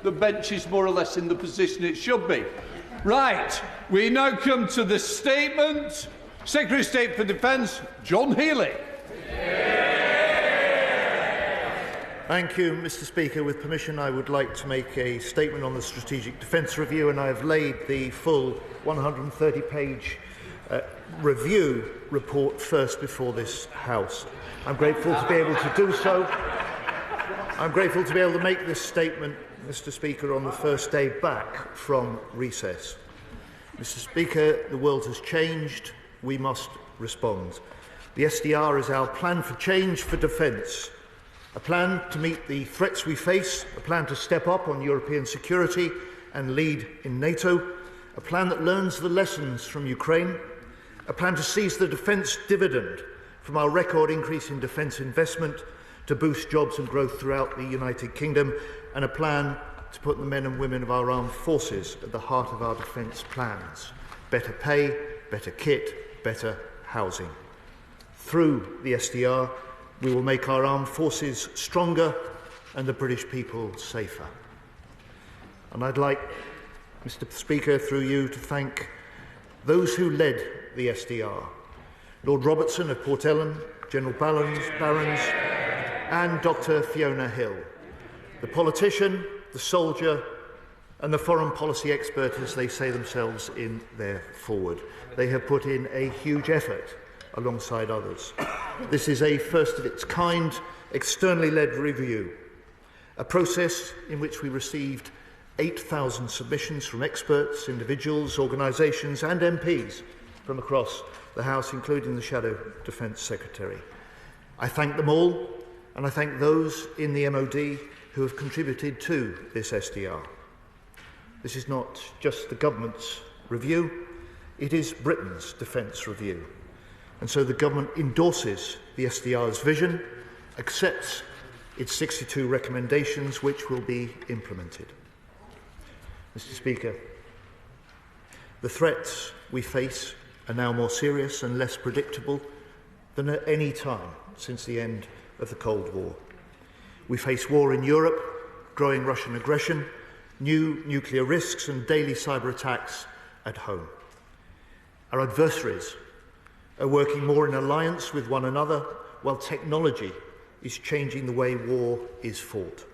the bench is more or less in the position it should be. Right, we now come to the statement. Secretary of State for Defence, John Healey. Thank you, Mr. Speaker. With permission, I would like to make a statement on the Strategic Defence Review, and I have laid the full 130-page review report first before this House. I'm grateful to be able to do so. I'm grateful to be able to make this statement, Mr. Speaker, on the first day back from recess. Mr. Speaker, the world has changed. We must respond. The SDR is our plan for change for defence, a plan to meet the threats we face, a plan to step up on European security and lead in NATO, a plan that learns the lessons from Ukraine, a plan to seize the defence dividend from our record increase in defence investment to boost jobs and growth throughout the United Kingdom, and a plan to put the men and women of our armed forces at the heart of our defence plans. Better pay, better kit, better housing. Through the SDR, we will make our armed forces stronger and the British people safer. And I'd like, Mr. Speaker, through you, to thank those who led the SDR. Lord Robertson of Port Ellen, General Barons, and Dr. Fiona Hill, the politician, the soldier, and the foreign policy expert, as they say themselves in their foreword. They have put in a huge effort alongside others. This is a first-of-its-kind, externally led review, a process in which we received 8,000 submissions from experts, individuals, organisations and MPs from across the House, including the Shadow Defence Secretary. I thank them all, and I thank those in the MOD who have contributed to this SDR. This is not just the government's review, it is Britain's defence review. And so the government endorses the SDR's vision, accepts its 62 recommendations, which will be implemented. Mr. Speaker, the threats we face are now more serious and less predictable than at any time since the end of the Cold War. We face war in Europe, growing Russian aggression, new nuclear risks and daily cyber attacks at home. Our adversaries are working more in alliance with one another, while technology is changing the way war is fought.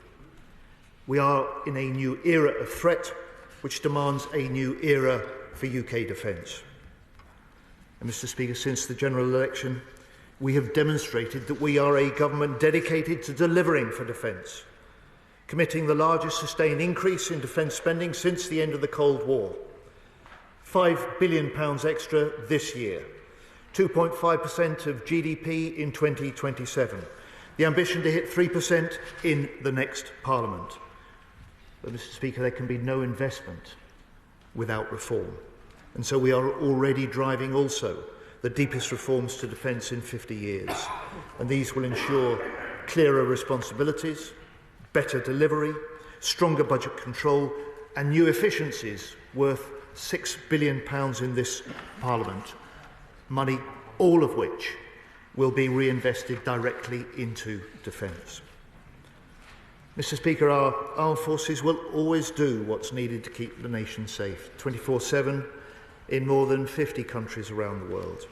We are in a new era of threat, which demands a new era for UK defence. And Mr. Speaker, since the general election, we have demonstrated that we are a government dedicated to delivering for defence, committing the largest sustained increase in defence spending since the end of the Cold War. £5 billion extra this year, 2.5% of GDP in 2027, the ambition to hit 3% in the next Parliament. But, Mr. Speaker, there can be no investment without reform. And so we are already driving also the deepest reforms to defence in 50 years. And these will ensure clearer responsibilities, better delivery, stronger budget control, and new efficiencies worth £6 billion in this Parliament. Money, all of which will be reinvested directly into defence. Mr. Speaker, our armed forces will always do what's needed to keep the nation safe, 24/7 in more than 50 countries around the world.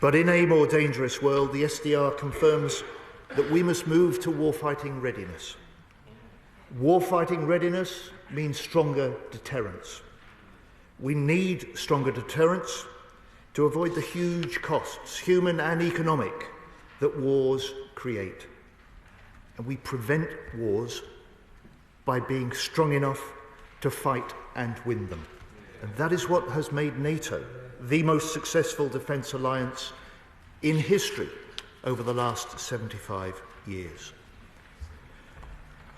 But in a more dangerous world, the SDR confirms that we must move to warfighting readiness. Warfighting readiness means stronger deterrence. We need stronger deterrence to avoid the huge costs, human and economic, that wars create. And we prevent wars by being strong enough to fight and win them. And that is what has made NATO the most successful defence alliance in history over the last 75 years.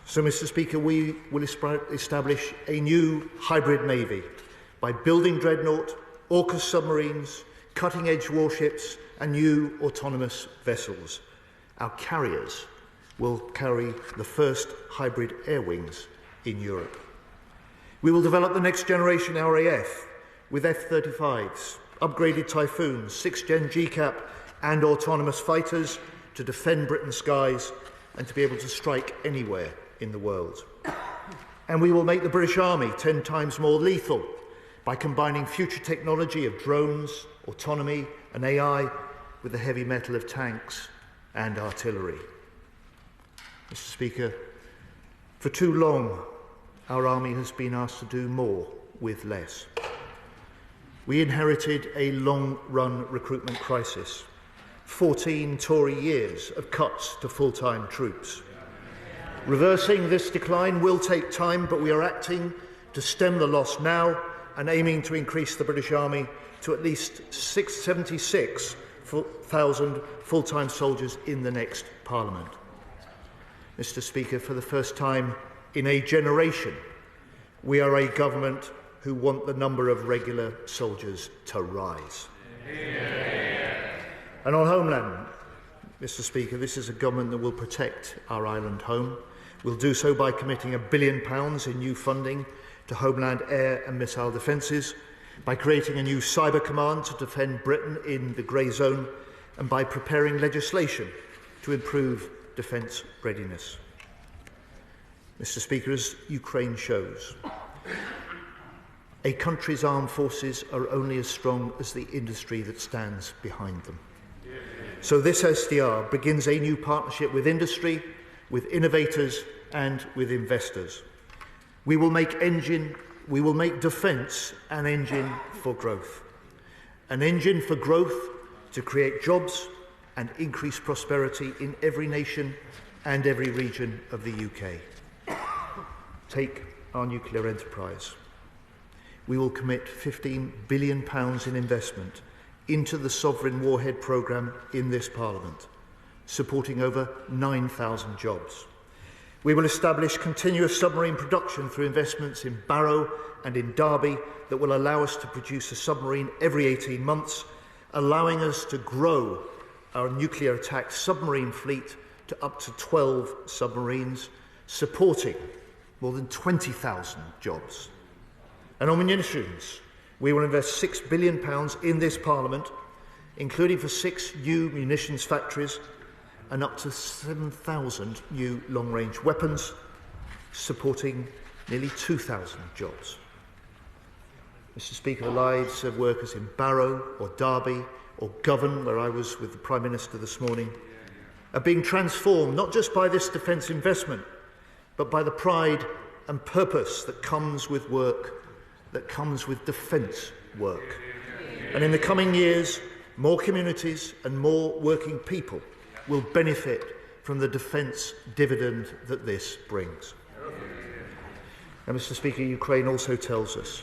So, Mr. Speaker, we will establish a new hybrid navy by building Dreadnought, AUKUS submarines, cutting-edge warships and new autonomous vessels. Our carriers will carry the first hybrid air wings in Europe. We will develop the next generation RAF with F-35s, upgraded Typhoons, 6th-gen GCAP and autonomous fighters to defend Britain's skies and to be able to strike anywhere in the world. And we will make the British Army 10 times more lethal by combining future technology of drones, autonomy and AI with the heavy metal of tanks and artillery. Mr. Speaker, for too long, our army has been asked to do more with less. We inherited a long-run recruitment crisis, 14 Tory years of cuts to full-time troops. Reversing this decline will take time, but we are acting to stem the loss now and aiming to increase the British Army to at least 76,000 full-time soldiers in the next Parliament. Mr. Speaker, for the first time in a generation, we are a government who want the number of regular soldiers to rise. And on Homeland, Mr. Speaker, this is a government that will protect our island home. We'll do so by committing £1 billion in new funding to Homeland air and missile defences, by creating a new cyber command to defend Britain in the grey zone, and by preparing legislation to improve defence readiness. Mr. Speaker, as Ukraine shows, a country's armed forces are only as strong as the industry that stands behind them. So this SDR begins a new partnership with industry, with innovators and with investors. We will make defence an engine for growth. An engine for growth to create jobs and increase prosperity in every nation and every region of the UK. Take our nuclear enterprise. We will commit £15 billion in investment into the Sovereign Warhead programme in this Parliament, supporting over 9,000 jobs. We will establish continuous submarine production through investments in Barrow and in Derby that will allow us to produce a submarine every 18 months, allowing us to grow our nuclear-attacked submarine fleet to up to 12 submarines, supporting more than 20,000 jobs. And on munitions, we will invest £6 billion in this Parliament, including for 6 new munitions factories and up to 7,000 new long-range weapons, supporting nearly 2,000 jobs. Mr. Speaker, the lives of workers in Barrow or Derby or Govan, where I was with the Prime Minister this morning, are being transformed not just by this defence investment, but by the pride and purpose that comes with work, that comes with defence work. And in the coming years, more communities and more working people will benefit from the defence dividend that this brings. And Mr. Speaker, Ukraine also tells us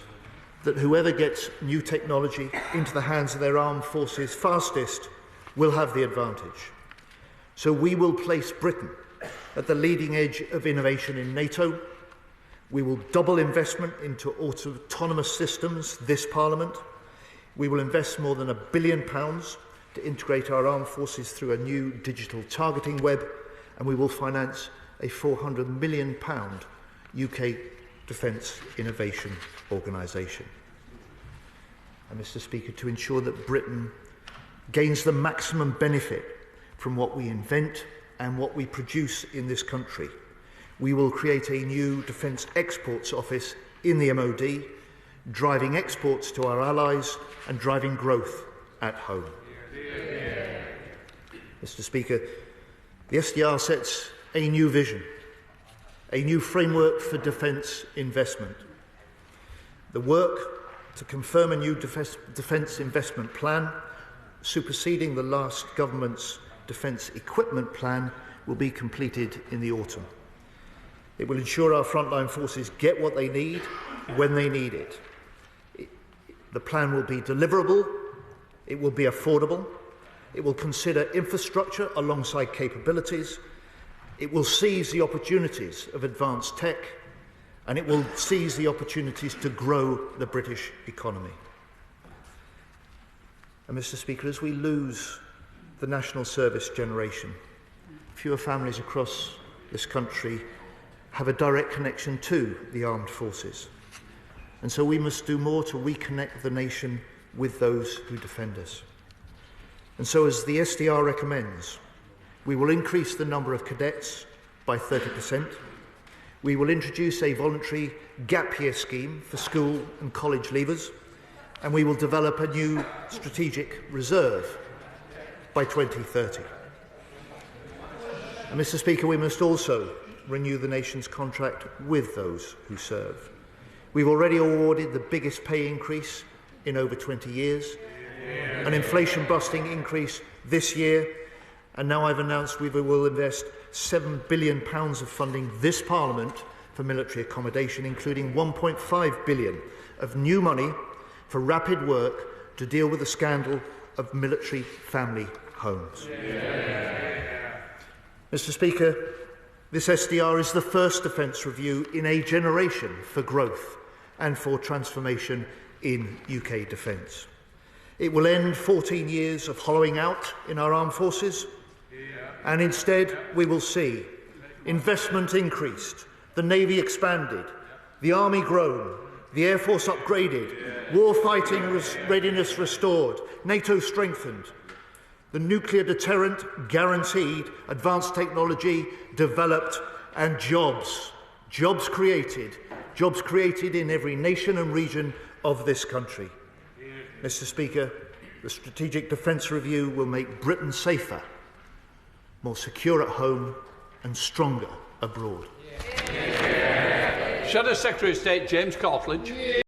that whoever gets new technology into the hands of their armed forces fastest will have the advantage. So we will place Britain at the leading edge of innovation in NATO. We will double investment into autonomous systems this Parliament. We will invest more than £1 billion to integrate our armed forces through a new digital targeting web, and we will finance a £400 million UK Defence Innovation Organisation. And Mr. Speaker, to ensure that Britain gains the maximum benefit from what we invent and what we produce in this country, we will create a new Defence Exports Office in the MOD, driving exports to our allies and driving growth at home. Mr. Speaker, the SDR sets a new vision, a new framework for defence investment. The work to confirm a new defence investment plan, superseding the last government's defence equipment plan, will be completed in the autumn. It will ensure our frontline forces get what they need when they need it. The plan will be deliverable, it will be affordable, it will consider infrastructure alongside capabilities, it will seize the opportunities of advanced tech, and it will seize the opportunities to grow the British economy. And Mr. Speaker, as we lose the national service generation, fewer families across this country have a direct connection to the armed forces. And so we must do more to reconnect the nation with those who defend us. And so, as the SDR recommends, we will increase the number of cadets by 30%. We will introduce a voluntary gap year scheme for school and college leavers, and we will develop a new strategic reserve by 2030. And Mr. Speaker, we must also renew the nation's contract with those who serve. We've already awarded the biggest pay increase in over 20 years, an inflation-busting increase this year, and now I've announced we will invest £7 billion of funding this Parliament for military accommodation, including £1.5 billion of new money for rapid work to deal with the scandal of military family homes. Mr. Speaker, this SDR is the first defence review in a generation for growth and for transformation in UK defence. It will end 14 years of hollowing out in our armed forces, and instead we will see investment increased, the Navy expanded, the Army grown, the Air Force upgraded, war-fighting readiness restored, NATO strengthened, the nuclear deterrent guaranteed, advanced technology developed, and jobs created in every nation and region of this country. Mr. Speaker, the Strategic Defence Review will make Britain safer, more secure at home and stronger abroad. Shadow Secretary of State James Cartledge.